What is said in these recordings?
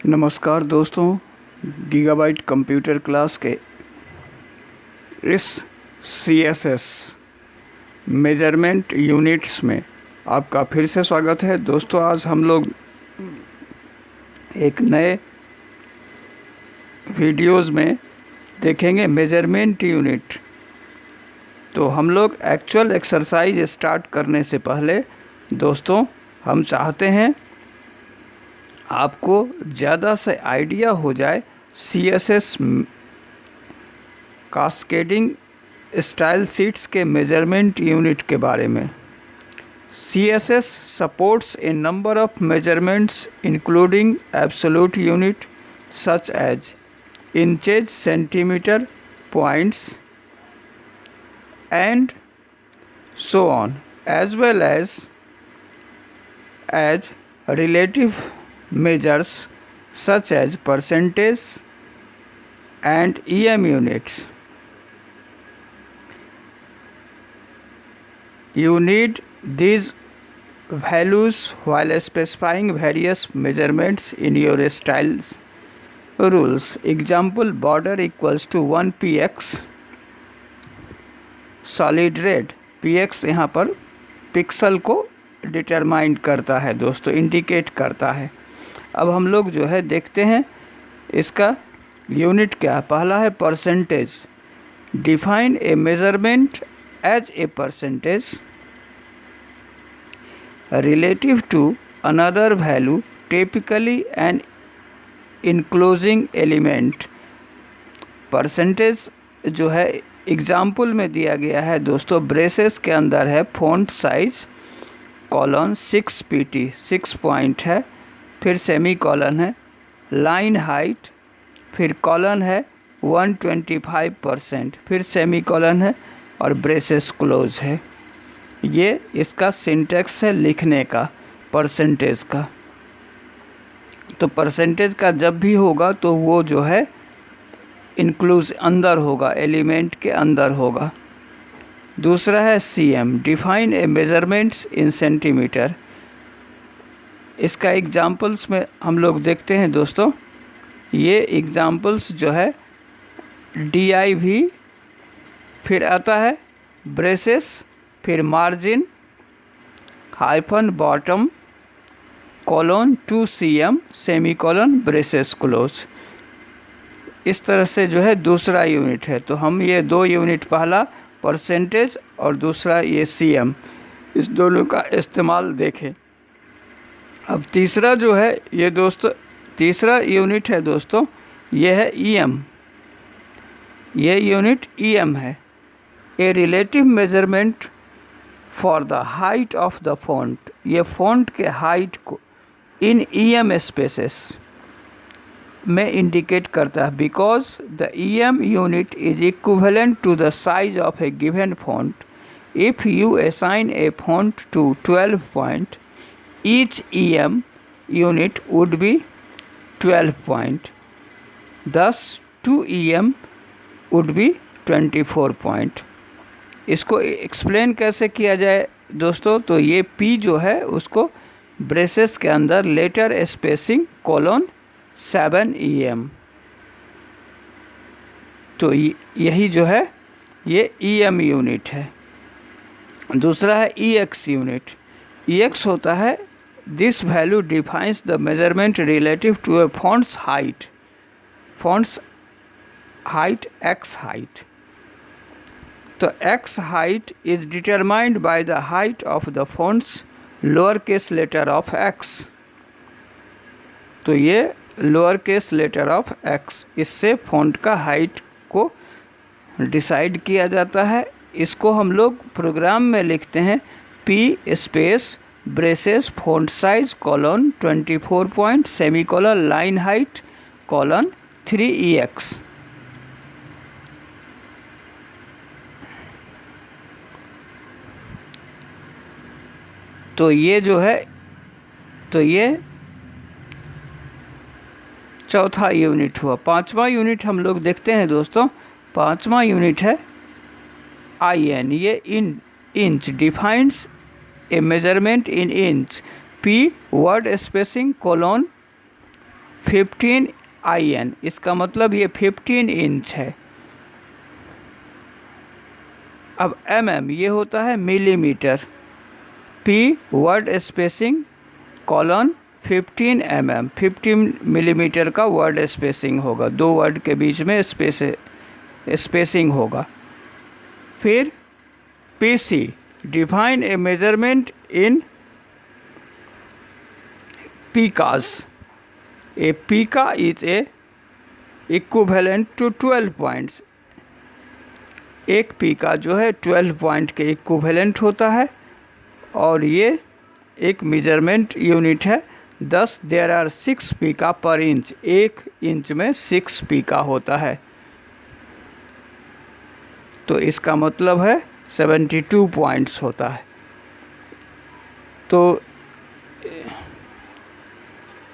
नमस्कार दोस्तों, gigabyte computer class के इस CSS मेजरमेंट यूनिट्स में आपका फिर से स्वागत है। दोस्तों, आज हम लोग एक नए वीडियोस में देखेंगे मेजरमेंट यूनिट। तो हम लोग एक्चुअल एक्सरसाइज स्टार्ट करने से पहले दोस्तों हम चाहते हैं आपको ज़्यादा से आइडिया हो जाए CSS कास्केडिंग स्टाइल शीट्स के मेजरमेंट यूनिट के बारे में। CSS supports a number of measurements including absolute unit such as inches, centimeter, points and so on, as well as relative measures such as percentage and EM units. You need these values while specifying various measurements in your styles rules. Example, border equals to 1 px, solid red, px यहाँ पर pixel को determine करता है दोस्तों, indicate करता है। अब हम लोग जो है देखते हैं इसका यूनिट क्या है। पहला है percentage. Define a measurement as a percentage relative to another value, typically an enclosing element। Percentage जो है एग्जाम्पल में दिया गया है दोस्तों, ब्रेसेस के अंदर है font size colon 6 pt 6 point है, फिर सेमी कॉलन है, लाइन हाइट, फिर कॉलन है 125%, फिर सेमी कॉलन है और ब्रेसेस क्लोज है। ये इसका सिंटेक्स है लिखने का परसेंटेज का। तो परसेंटेज का जब भी होगा तो वो जो है इंक्लूज अंदर होगा, एलिमेंट के अंदर होगा। दूसरा है CM। Define a measurements in centimetre. इसका एग्जाम्पल्स में हम लोग देखते हैं दोस्तों, ये एग्जाम्पल्स जो है DIV, फिर आता है ब्रेसेस, फिर margin hyphen bottom colon 2 CM semi colon braces close. इस तरह से जो है दूसरा यूनिट है। तो हम ये दो यूनिट, पहला परसेंटेज और दूसरा ये CM, इस दोनों का इस्तेमाल देखें। अब तीसरा जो है ये दोस्तों, तीसरा यूनिट है दोस्तों, ये है EM। ये यूनिट EM है, a relative measurement for the height of the font. ये फॉन्ट के हाइट को इन EM स्पेसेस में इंडिकेट करता है, because the EM unit is equivalent to the size of a given font. If you assign a font to 12 point, each EM unit would be 12 point, thus 2 EM would be 24 point। इसको explain कैसे किया जाए दोस्तों, तो ये P जो है उसको ब्रेसेस के अंदर लेटर स्पेसिंग कॉलन 7 EM। तो यही जो है ये EM यूनिट है। दूसरा है EX यूनिट। EX होता है this value defines the measurement relative to a font's height x height। तो x height is determined by the height of the font's lowercase letter of x। तो ये lowercase letter of x, इससे font का height को decide किया जाता है। इसको हम लोग प्रोग्राम में लिखते हैं P space braces font size colon 24 point semi colon line height colon 3EX। तो ये जो है, तो ये चौथा यूनिट हुआ। पांचवा यूनिट हम लोग देखते हैं दोस्तों। पांचवा यूनिट है IN। ये inch defines a measurement in inch, P word spacing colon 15 IN, इसका मतलब ये 15 इंच है। अब mm ये होता है millimetre. P word spacing colon 15 mm, 15 millimetre का वर्ड स्पेसिंग होगा, दो वर्ड के बीच में स्पेसिंग होगा। फिर PC define a measurement in picas. A pica is a equivalent to 12 points. एक पीका जो है 12 पॉइंट के इक्विवेलेंट होता है और ये एक मेजरमेंट यूनिट है। दस देयर आर 6 पीका पर इंच, एक इंच में 6 पीका होता है। तो इसका मतलब है 72 पॉइंट्स होता है। तो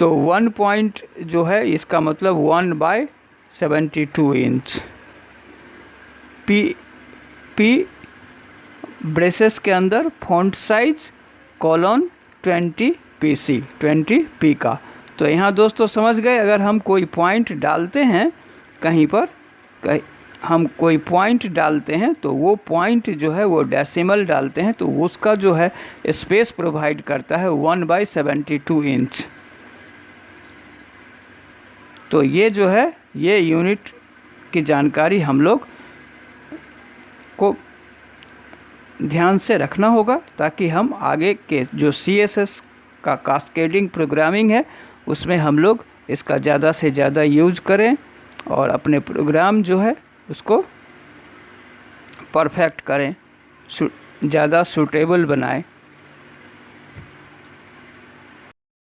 1 पॉइंट जो है इसका मतलब 1/72 इंच। पी ब्रेसेस के अंदर font size colon 20 PC, 20 P का। तो यहाँ दोस्तों समझ गए, अगर हम कोई पॉइंट डालते हैं कहीं पर, हम कोई पॉइंट डालते हैं तो वो पॉइंट जो है वो डेसिमल डालते हैं तो उसका जो है स्पेस प्रोवाइड करता है 1/72 इंच। तो ये जो है ये यूनिट की जानकारी हम लोग को ध्यान से रखना होगा ताकि हम आगे के जो CSS का कास्केडिंग प्रोग्रामिंग है उसमें हम लोग इसका ज़्यादा से ज़्यादा यूज करें और अपने प्रोग्राम जो है उसको परफेक्ट करें, ज़्यादा सूटेबल बनाएं।